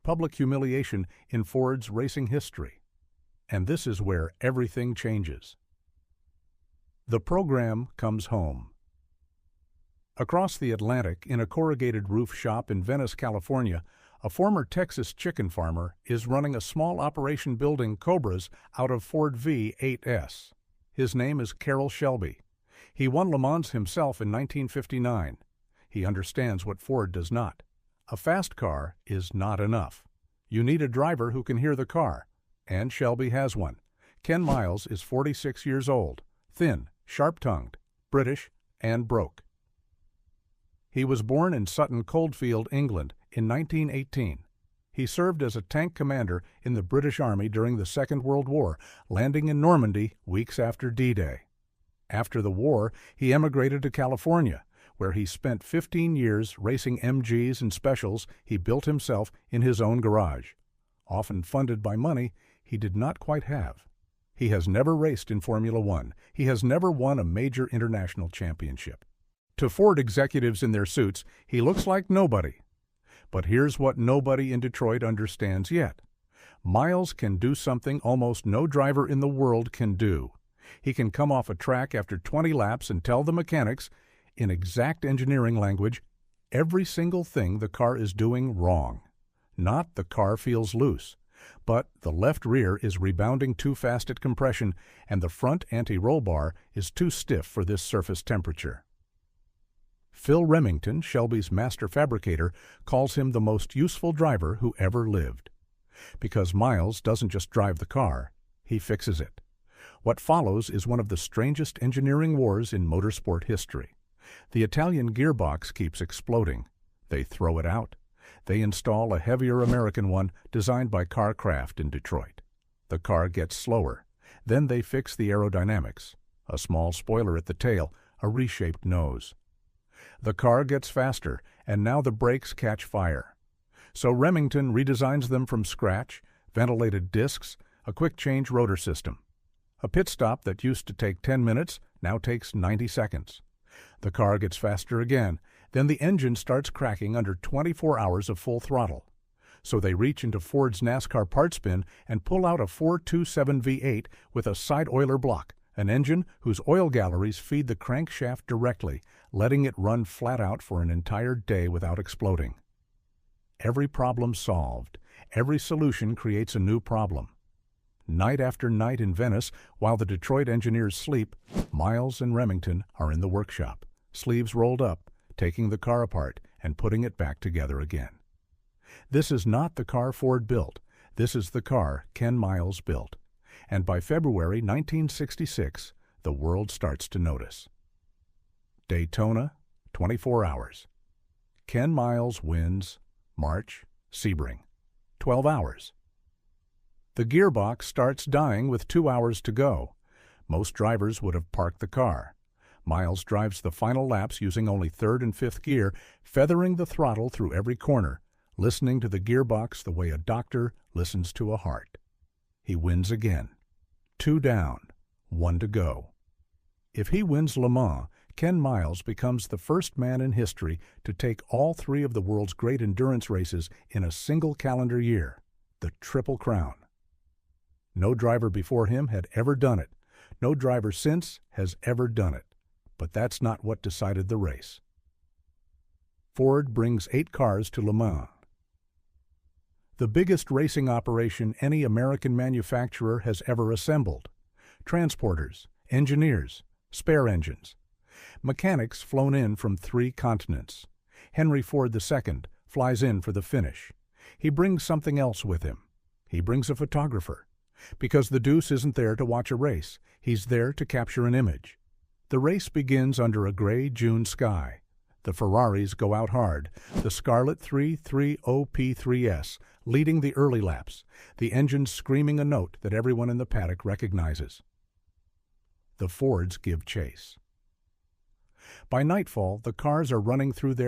public humiliation in Ford's racing history. And this is where everything changes. The program comes home. Across the Atlantic, in a corrugated roof shop in Venice, California, a former Texas chicken farmer is running a small operation building Cobras out of Ford V8S. His name is Carroll Shelby. He won Le Mans himself in 1959. He understands what Ford does not. A fast car is not enough. You need a driver who can hear the car, and Shelby has one. Ken Miles is 46 years old, thin, sharp-tongued, British, and broke. He was born in Sutton Coldfield, England, in 1918. He served as a tank commander in the British Army during the Second World War, landing in Normandy weeks after D-Day. After the war, he emigrated to California, where he spent 15 years racing MGs and specials he built himself in his own garage, often funded by money he did not quite have. He has never raced in Formula One. He has never won a major international championship. To Ford executives in their suits, he looks like nobody. But here's what nobody in Detroit understands yet. Miles can do something almost no driver in the world can do. He can come off a track after 20 laps and tell the mechanics, in exact engineering language, every single thing the car is doing wrong. Not the car feels loose, but the left rear is rebounding too fast at compression and the front anti-roll bar is too stiff for this surface temperature. Phil Remington, Shelby's master fabricator, calls him the most useful driver who ever lived. Because Miles doesn't just drive the car, he fixes it. What follows is one of the strangest engineering wars in motorsport history. The Italian gearbox keeps exploding. They throw it out. They install a heavier American one designed by Carcraft in Detroit. The car gets slower. Then they fix the aerodynamics. A small spoiler at the tail, a reshaped nose. The car gets faster, and now the brakes catch fire. So Remington redesigns them from scratch, ventilated discs, a quick-change rotor system. A pit stop that used to take 10 minutes now takes 90 seconds. The car gets faster again, then the engine starts cracking under 24 hours of full throttle. So they reach into Ford's NASCAR parts bin and pull out a 427 V8 with a side oiler block, an engine whose oil galleries feed the crankshaft directly, letting it run flat out for an entire day without exploding. Every problem solved. Every solution creates a new problem. Night after night in Venice, while the Detroit engineers sleep, Miles and Remington are in the workshop, sleeves rolled up, taking the car apart and putting it back together again. This is not the car Ford built. This is the car Ken Miles built. And by February 1966, the world starts to notice. Daytona, 24 hours. Ken Miles wins. March, Sebring, 12 hours. The gearbox starts dying with 2 hours to go. Most drivers would have parked the car. Miles drives the final laps using only third and fifth gear, feathering the throttle through every corner, listening to the gearbox the way a doctor listens to a heart. He wins again. 2 down, 1 to go. If he wins Le Mans, Ken Miles becomes the first man in history to take all 3 of the world's great endurance races in a single calendar year, the Triple Crown. No driver before him had ever done it. No driver since has ever done it. But that's not what decided the race. Ford brings 8 cars to Le Mans. The biggest racing operation any American manufacturer has ever assembled. Transporters, engineers, spare engines. Mechanics flown in from 3 continents. Henry Ford II flies in for the finish. He brings something else with him. He brings a photographer. Because the Deuce isn't there to watch a race. He's there to capture an image. The race begins under a gray June sky. The Ferraris go out hard, the Scarlet 330P3S leading the early laps, the engine screaming a note that everyone in the paddock recognizes. The Fords give chase. By nightfall, the cars are running through their